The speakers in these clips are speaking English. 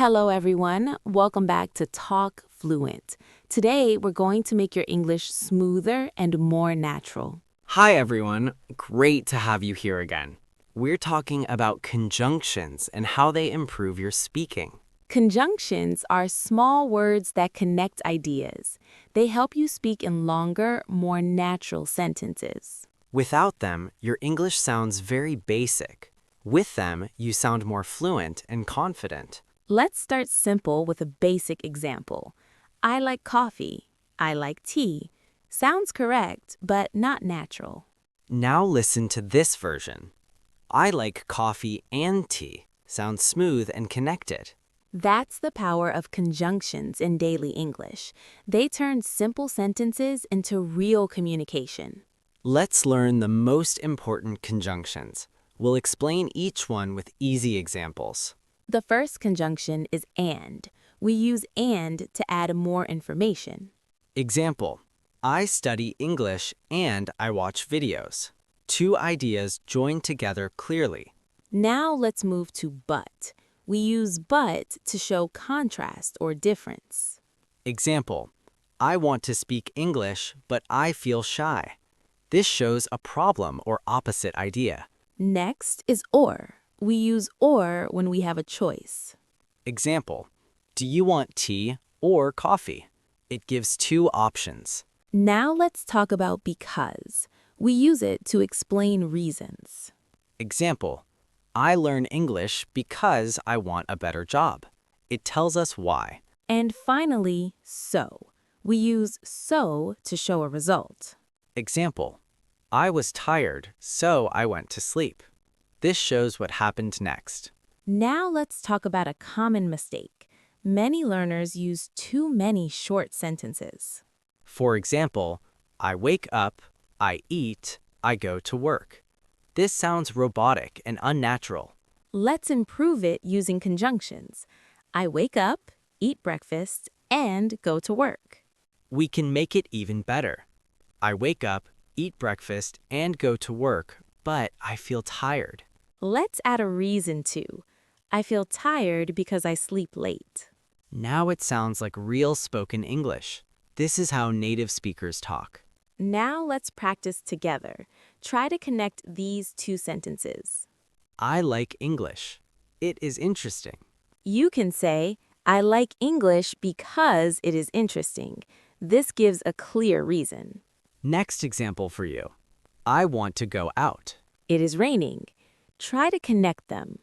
Hello, everyone. Welcome back to Talk Fluent. Today, we're going to make your English smoother and more natural. Hi, everyone. Great to have you here again. We're talking about conjunctions and how they improve your speaking. Conjunctions are small words that connect ideas. They help you speak in longer, more natural sentences. Without them, your English sounds very basic. With them, you sound more fluent and confident. Let's start simple with a basic example. I like coffee. I like tea. Sounds correct, but not natural. Now listen to this version. I like coffee and tea. Sounds smooth and connected. That's the power of conjunctions in daily English. They turn simple sentences into real communication. Let's learn the most important conjunctions. We'll explain each one with easy examples. The first conjunction is and. We use and to add more information. Example, I study English and I watch videos. Two ideas join together clearly. Now let's move to but. We use but to show contrast or difference. Example, I want to speak English, but I feel shy. This shows a problem or opposite idea. Next is or. We use or when we have a choice. Example, do you want tea or coffee? It gives two options. Now let's talk about because. We use it to explain reasons. Example, I learn English because I want a better job. It tells us why. And finally, so. We use so to show a result. Example, I was tired, so I went to sleep. This shows what happened next. Now let's talk about a common mistake. Many learners use too many short sentences. For example, I wake up, I eat, I go to work. This sounds robotic and unnatural. Let's improve it using conjunctions. I wake up, eat breakfast, and go to work. We can make it even better. I wake up, eat breakfast, and go to work, but I feel tired. Let's add a reason too. I feel tired because I sleep late. Now it sounds like real spoken English. This is how native speakers talk. Now let's practice together. Try to connect these two sentences. I like English. It is interesting. You can say, I like English because it is interesting. This gives a clear reason. Next example for you. I want to go out. It is raining. Try to connect them.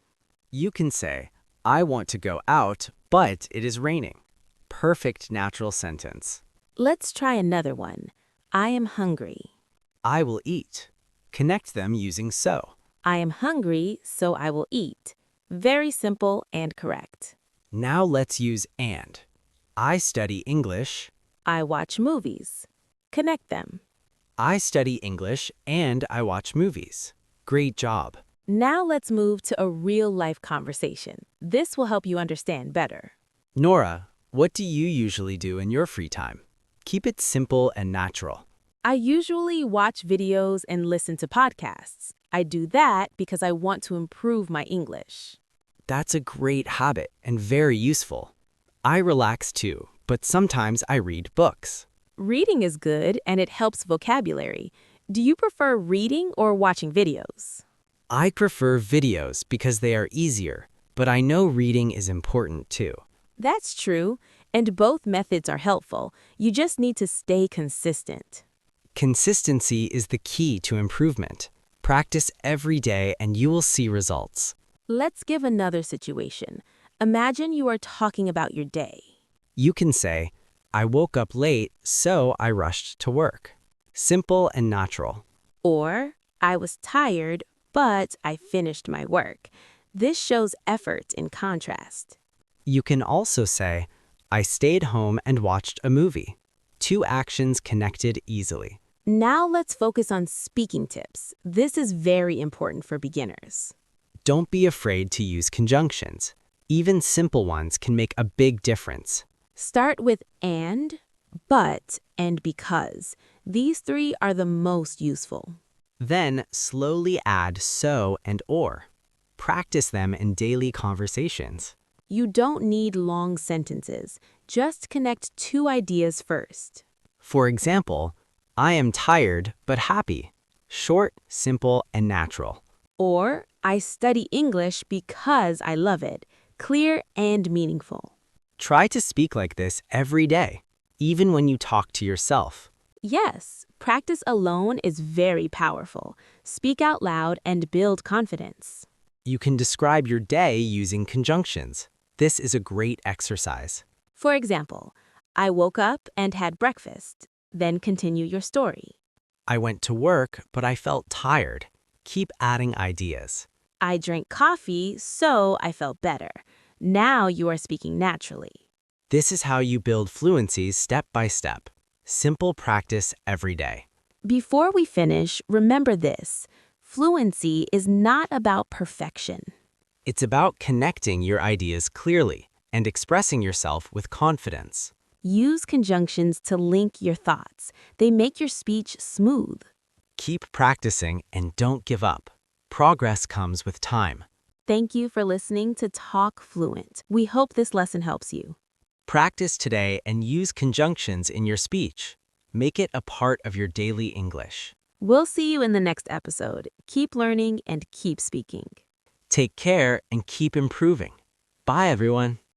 You can say, I want to go out, but it is raining. Perfect natural sentence. Let's try another one. I am hungry. I will eat. Connect them using so. I am hungry, so I will eat. Very simple and correct. Now let's use and. I study English. I watch movies. Connect them. I study English and I watch movies. Great job. Now let's move to a real-life conversation. This will help you understand better. Nora, what do you usually do in your free time? Keep it simple and natural. I usually watch videos and listen to podcasts. I do that because I want to improve my English. That's a great habit and very useful. I relax too, but sometimes I read books. Reading is good and it helps vocabulary. Do you prefer reading or watching videos? I prefer videos because they are easier, but I know reading is important too. That's true, and both methods are helpful. You just need to stay consistent. Consistency is the key to improvement. Practice every day and you will see results. Let's give another situation. Imagine you are talking about your day. You can say, I woke up late, so I rushed to work. Simple and natural. Or, I was tired, but I finished my work. This shows effort in contrast. You can also say, I stayed home and watched a movie. Two actions connected easily. Now let's focus on speaking tips. This is very important for beginners. Don't be afraid to use conjunctions. Even simple ones can make a big difference. Start with and, but, and because. These three are the most useful. Then slowly add so and or. Practice them in daily conversations. You don't need long sentences. Just connect two ideas first. For example, I am tired but happy. Short, simple, and natural. Or, I study English because I love it. Clear and meaningful. Try to speak like this every day, even when you talk to yourself. Yes, practice alone is very powerful. Speak out loud and build confidence. You can describe your day using conjunctions. This is a great exercise. For example, I woke up and had breakfast. Then continue your story. I went to work, but I felt tired. Keep adding ideas. I drank coffee, so I felt better. Now you are speaking naturally. This is how you build fluency step by step. Simple practice every day. Before we finish, remember this. Fluency is not about perfection. It's about connecting your ideas clearly and expressing yourself with confidence. Use conjunctions to link your thoughts. They make your speech smooth. Keep practicing and don't give up. Progress comes with time. Thank you for listening to Talk Fluent. We hope this lesson helps you. Practice today and use conjunctions in your speech. Make it a part of your daily English. We'll see you in the next episode. Keep learning and keep speaking. Take care and keep improving. Bye, everyone.